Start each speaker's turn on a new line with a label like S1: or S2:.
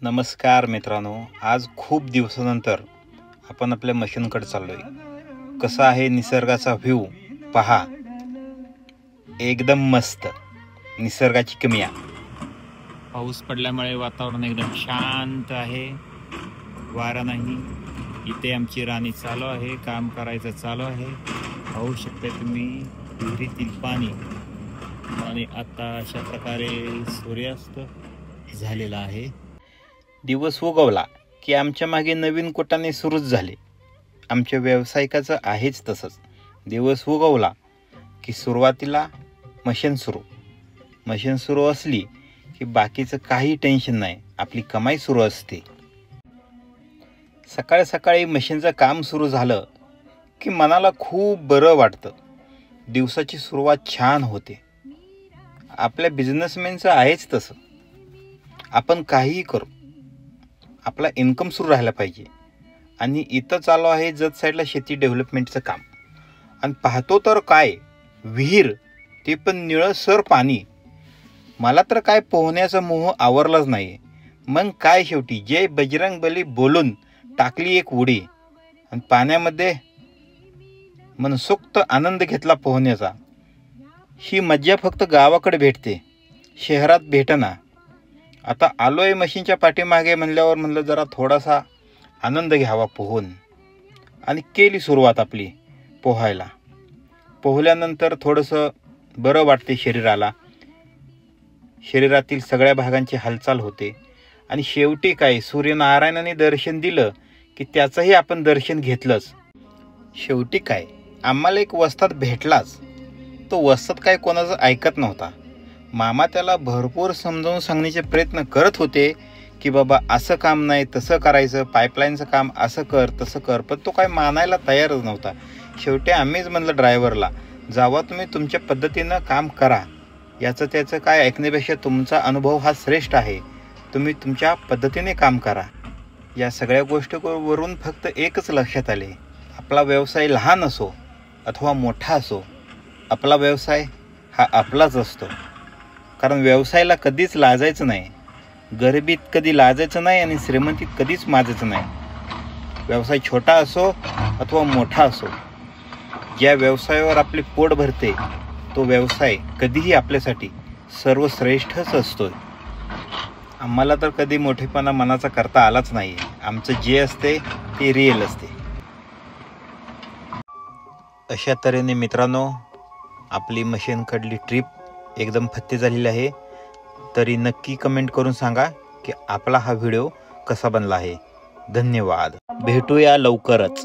S1: नमस्कार मित्रांनो, आज खूप दिवसानंतर आपण आपल्या मशीनकडे चाललोय। कसा आहे निसर्गाचा व्ह्यू पहा, एकदम मस्त। निसर्गाची किमया।
S2: पाऊस पडल्यामुळे वातावरण एकदम शांत आहे, वारा नाही। इथे आमची राणी चालू आहे, काम करायचं चालू आहे। पाहू शकता तुम्ही विहिरीतील पाणी आणि आता अशा प्रकारे सूर्यास्त झालेला आहे।
S1: दिवस उगवला की आमच्या मागे नवीन कोटाने सुरूच झाले। आमच्या व्यावसायिकाचं आहेच तसंच। दिवस उगवला की सुरुवातीला मशीन सुरू असली की बाकीचं काही टेन्शन नाही, आपली कमाई सुरू असते। सकाळी सकाळी मशीनचं काम सुरू झालं की मनाला खूप बरं वाटतं। दिवसाची सुरुवात छान होते। आपल्या बिझनेसमॅनचं आहेच तसं। आपण काहीही करू, आपला इन्कम सुरू राहायला पाहिजे। आणि इथं चालू आहे जत साईडला शेती डेव्हलपमेंटचं काम। आणि पाहतो तर काय विहीर, ते पण निळसर पाणी। मला तर काय पोहण्याचा मोह आवरलाच नाही। मग काय शेवटी जय बजरंगबली बोलून टाकली एक उडी आणि पाण्यामध्ये मनसोक्त आनंद घेतला पोहण्याचा। ही मज्जा फक्त गावाकडे भेटते, शहरात भेटना। आता आलोय मशीनच्या पाठीमागे म्हणलं जरा थोडासा आनंद घ्यावा पोहून। आणि केली सुरुवात आपली पोहायला। पोहल्यानंतर थोडंसं बरं वाटते शरीराला। शरीरातील सगळ्या भागांची हालचाल होते। आणि शेवटी काय सूर्यनारायणाने दर्शन दिलं की त्याचंही आपण दर्शन घेतलंच। शेवटी काय आम्हाला एक वस्ताद भेटलाच। तो वस्ताद काय कोणाचं ऐकत नव्हता। मामा त्याला भरपूर समजावून सांगण्याचे प्रयत्न करत होते की बाबा असं काम नाही तसं करायचं, पाईपलाईनचं काम असं कर तसं कर, पण तो काय मानायला तयारच नव्हता। शेवटी आम्हीच म्हणलं ड्रायव्हरला, जावा तुम्ही तुमच्या पद्धतीनं काम करा, याचं त्याचं काय ऐकण्यापेक्षा तुमचा अनुभव हा श्रेष्ठ आहे, तुम्ही तुमच्या पद्धतीने काम करा। या सगळ्या गोष्टीवरून फक्त एकच लक्षात आले, आपला व्यवसाय लहान असो अथवा मोठा असो, आपला व्यवसाय हा आपलाच असतो। कारण व्यवसायाला कधीच लाजायचं नाही, गरिबीत कधी लाजायचं नाही आणि श्रीमंतीत कधीच माजायचं नाही। व्यवसाय छोटा असो अथवा मोठा असो, ज्या व्यवसायावर आपले पोट भरते तो व्यवसाय कधीही आपल्यासाठी सर्वश्रेष्ठच असतो। आम्हाला तर कधी मोठेपणा मनाचा करता आलाच नाही। आमचं जे असते ते रिअल असते। अशा तऱ्हेने मित्रांनो, आपली मशीनकडली ट्रिप एकदम फत्ते झालेली आहे। तरी नक्की कमेंट करून सांगा की आपला हा व्हिडिओ कसा बनला आहे। धन्यवाद, भेटूया लवकरच।